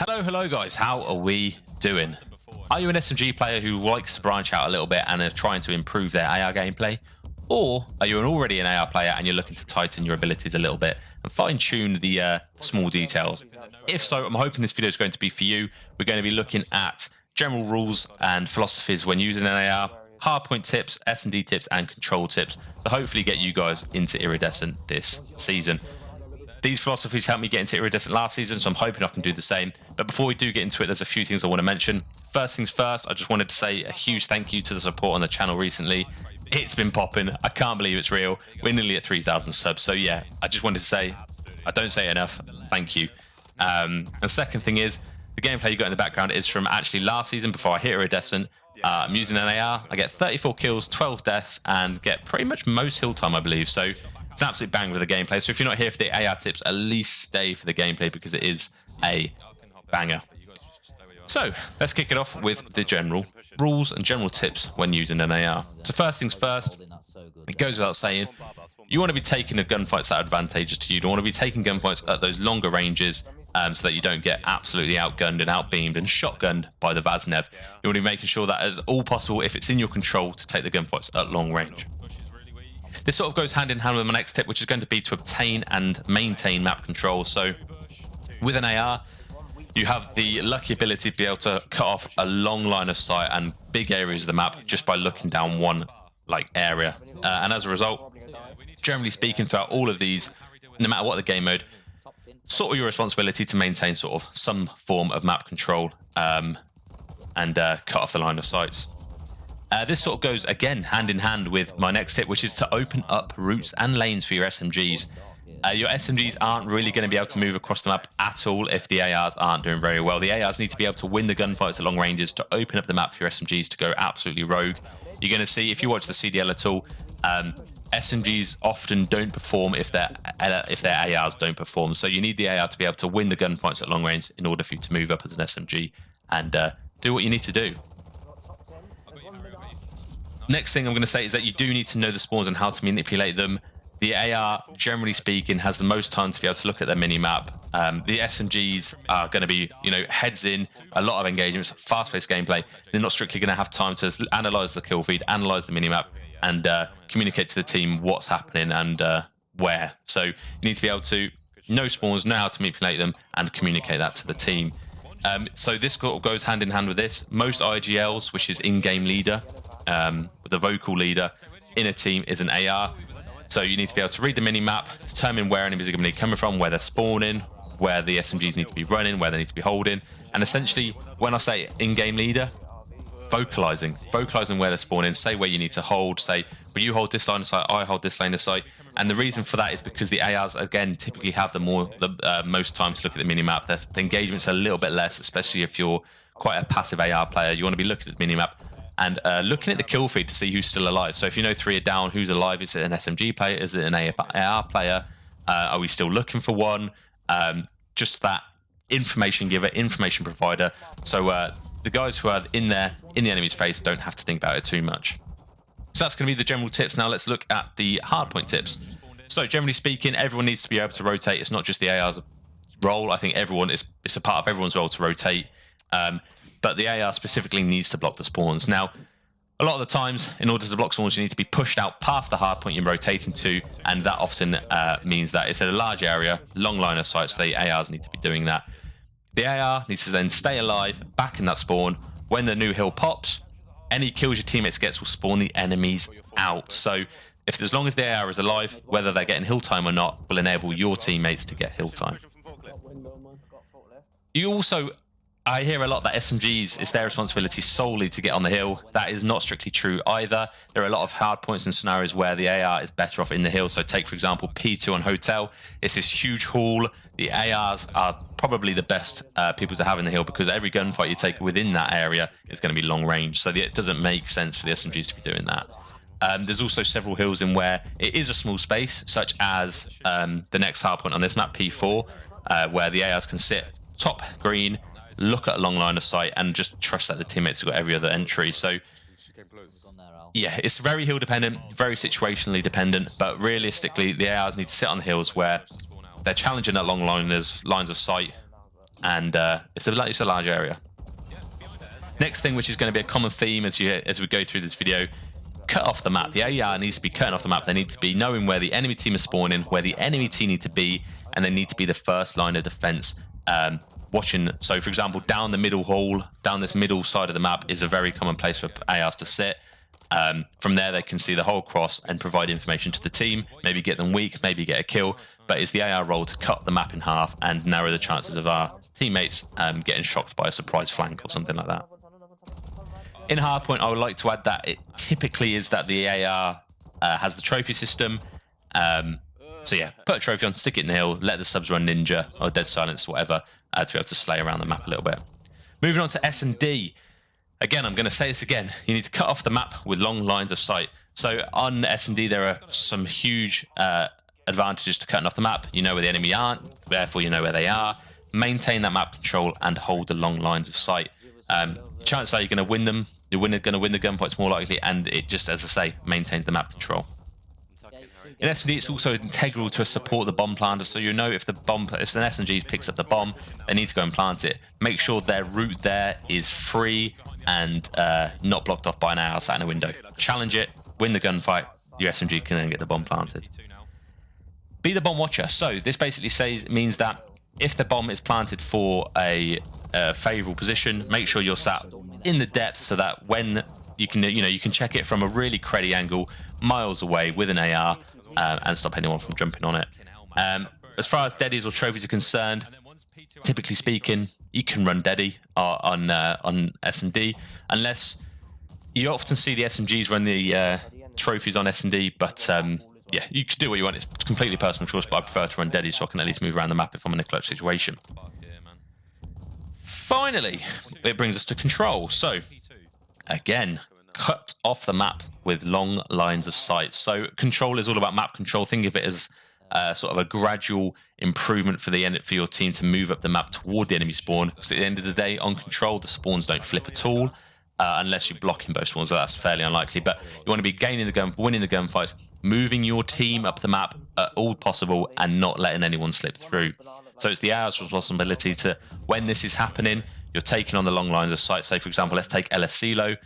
Hello guys, how are we doing? Are you an SMG player who likes to branch out a little bit and are trying to improve their AR gameplay? Or are you already an AR player and you're looking to tighten your abilities a little bit and fine-tune the small details? If so, I'm hoping this video is going to be for you. We're going to be looking at general rules and philosophies when using an AR, hardpoint tips, S&D tips, and control tips to hopefully get you guys into Iridescent this season. These philosophies helped me get into Iridescent last season, so I'm hoping I can do the same. But before we do get into it, there's a few things I want to mention. First things first, I just wanted to say a huge thank you to the support on the channel recently. It's been popping. I can't believe it's real. We're nearly at 3,000 subs. So yeah, I just wanted to say, I don't say enough, thank you. And the second thing is, the gameplay you got in the background is from actually last season before I hit Iridescent. I'm using an AR. I get 34 kills, 12 deaths, and get pretty much most hill time, I believe. So it's an absolute bang with the gameplay. So if you're not here for the AR tips, at least stay for the gameplay because it is a banger. So let's kick it off with the general rules and general tips when using an AR. So first things first, it goes without saying, you want to be taking the gunfights that are advantageous to you. You don't want to be taking gunfights at those longer ranges so that you don't get absolutely outgunned and outbeamed and shotgunned by the Vaznev. You want to be making sure that as all possible, if it's in your control, to take the gunfights at long range. This sort of goes hand in hand with my next tip, which is going to be to obtain and maintain map control. So with an AR, you have the lucky ability to be able to cut off a long line of sight and big areas of the map just by looking down one area. And as a result, generally speaking, throughout all of these, no matter what the game mode, sort of your responsibility to maintain sort of some form of map control and cut off the line of sights. This sort of goes, again, hand in hand with my next tip, which is to open up routes and lanes for your SMGs. Your SMGs aren't really going to be able to move across the map at all if the ARs aren't doing very well. The ARs need to be able to win the gunfights at long ranges to open up the map for your SMGs to go absolutely rogue. You're going to see, if you watch the CDL at all, SMGs often don't perform if their ARs don't perform. So you need the AR to be able to win the gunfights at long range in order for you to move up as an SMG and do what you need to do. Next thing I'm going to say is that you do need to know the spawns and how to manipulate them. The AR, generally speaking, has the most time to be able to look at their mini-map. The SMGs are going to be, heads in, a lot of engagements, fast-paced gameplay. They're not strictly going to have time to analyze the kill feed, analyze the mini-map, and communicate to the team what's happening and where. So you need to be able to know spawns, know how to manipulate them, and communicate that to the team. So this goes hand in hand with this. Most IGLs, which is in-game leader, the vocal leader in a team, is an AR. So you need to be able to read the mini-map, determine where enemies are going to be coming from, where they're spawning, where the SMGs need to be running, where they need to be holding. And essentially, when I say in-game leader, vocalizing where they're spawning, say where you need to hold, say, well, you hold this line of sight, I hold this lane of sight. And the reason for that is because the ARs, again, typically have the most time to look at the mini-map. The engagement's a little bit less, especially if you're quite a passive AR player. You want to be looking at the mini-map and looking at the kill feed to see who's still alive. So if you know 3 are down, who's alive? Is it an SMG player? Is it an AR player? Are we still looking for one? Just that information giver, information provider. So the guys who are in the enemy's face don't have to think about it too much. So that's going to be the general tips. Now let's look at the hardpoint tips. So generally speaking, everyone needs to be able to rotate. It's not just the AR's role. I think it's a part of everyone's role to rotate. But the AR specifically needs to block the spawns. Now, a lot of the times, in order to block spawns, you need to be pushed out past the hardpoint you're rotating to, and that often means that it's a large area, long line of sight, so the ARs need to be doing that. The AR needs to then stay alive, back in that spawn. When the new hill pops, any kills your teammates gets will spawn the enemies out. So, as long as the AR is alive, whether they're getting hill time or not, will enable your teammates to get hill time. You also... I hear a lot that SMGs, it's their responsibility solely to get on the hill. That is not strictly true either. There are a lot of hard points and scenarios where the AR is better off in the hill. So take, for example, P2 on Hotel. It's this huge hall. The ARs are probably the best people to have in the hill because every gunfight you take within that area is going to be long range. So it doesn't make sense for the SMGs to be doing that. There's also several hills in where it is a small space, such as the next hard point on this map, P4, where the ARs can sit top green, look at a long line of sight and just trust that the teammates have got every other entry. So yeah, it's very hill dependent, very situationally dependent, but realistically the ARs need to sit on hills where they're challenging that long line, there's lines of sight, and it's a large area. Next thing, which is going to be a common theme as we go through this video, cut off the map. The AR needs to be cutting off the map. They need to be knowing where the enemy team is spawning, where the enemy team need to be, and they need to be the first line of defense. Watching, so for example, down the middle hall, down this middle side of the map is a very common place for ARs to sit. From there, they can see the whole cross and provide information to the team, maybe get them weak, maybe get a kill. But it's the AR role to cut the map in half and narrow the chances of our teammates getting shocked by a surprise flank or something like that. In Hardpoint, I would like to add that it typically is that the AR has the trophy system. So yeah, put a trophy on, stick it in the hill, let the subs run Ninja or Dead Silence, whatever, to be able to slay around the map a little bit. Moving on to S&D. Again, I'm going to say this again. You need to cut off the map with long lines of sight. So on S&D, there are some huge advantages to cutting off the map. You know where the enemy aren't, therefore you know where they are. Maintain that map control and hold the long lines of sight. Chances are you're going to win them. You're going to win the gunfights more likely, and it just, as I say, maintains the map control. In S&D, it's also integral to support the bomb planter, so you know if an SMG picks up the bomb, they need to go and plant it. Make sure their route there is free and not blocked off by an AR sat in a window. Challenge it, win the gunfight, your SMG can then get the bomb planted. Be the bomb watcher. So this basically means that if the bomb is planted for a favourable position, make sure you're sat in the depth so that when you can check it from a really cruddy angle, miles away with an AR. And stop anyone from jumping on it. As far as deadies or trophies are concerned, typically speaking, you can run deadie on S&D, unless you often see the SMGs run the trophies on S&D. But yeah, you can do what you want. It's completely personal choice, but I prefer to run deadie so I can at least move around the map if I'm in a clutch situation. Finally, it brings us to control. So again, cut off the map with long lines of sight. So control is all about map control. Think of it as sort of a gradual improvement for your team to move up the map toward the enemy spawn. Because at the end of the day, on control, the spawns don't flip at all, unless you're blocking both spawns. So that's fairly unlikely. But you want to be winning the gunfights, moving your team up the map at all possible, and not letting anyone slip through. So it's the AR's responsibility to, when this is happening, you're taking on the long lines of sight. Say, for example, let's take ASSUALT.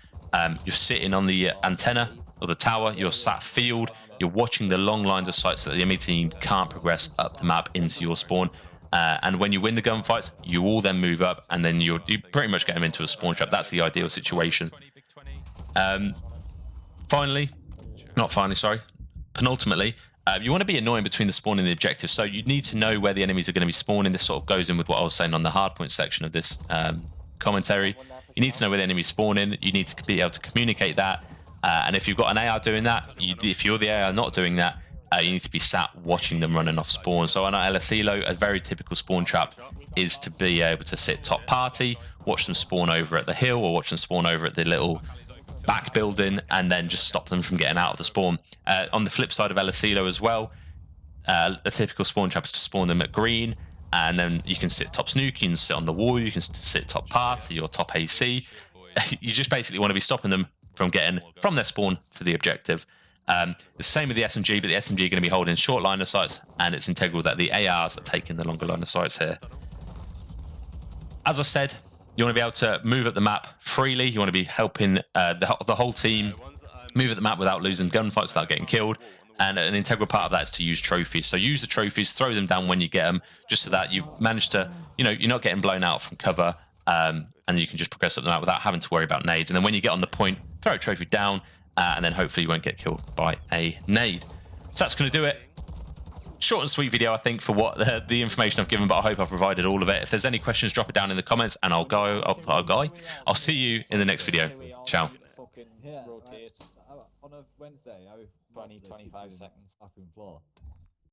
You're sitting on the antenna or the tower, you're sat field, you're watching the long lines of sight so that the enemy team can't progress up the map into your spawn. And when you win the gunfights, you all then move up, and then you pretty much get them into a spawn trap. That's the ideal situation. Penultimately, you want to be annoying between the spawn and the objective. So you need to know where the enemies are going to be spawning. This sort of goes in with what I was saying on the hardpoint section of this commentary. You need to know where the enemy's spawning. You need to be able to communicate that. And if you've got an AR doing that, if you're the AR not doing that, you need to be sat watching them running off spawn. So on ASSUALT, a very typical spawn trap is to be able to sit top party, watch them spawn over at the hill, or watch them spawn over at the little back building, and then just stop them from getting out of the spawn. On the flip side of ASSUALT as well, a typical spawn trap is to spawn them at green, and then you can sit top snook, you can sit on the wall, you can sit top path, your top AC. You just basically want to be stopping them from getting from their spawn to the objective. The same with the SMG, but the SMG are going to be holding short line of sights, and it's integral that the ARs are taking the longer line of sights here. As I said, you want to be able to move up the map freely. You want to be helping the whole team move up the map without losing gunfights, without getting killed. And an integral part of that is to use trophies. So use the trophies, throw them down when you get them, just so that you've managed to, you're not getting blown out from cover, and you can just progress up the map without having to worry about nades. And then when you get on the point, throw a trophy down, and then hopefully you won't get killed by a nade. So that's going to do it. Short and sweet video, I think, for what the information I've given, but I hope I've provided all of it. If there's any questions, drop it down in the comments, and I'll see you in the next video. Ciao. On a Wednesday, 20-25 seconds. Floor.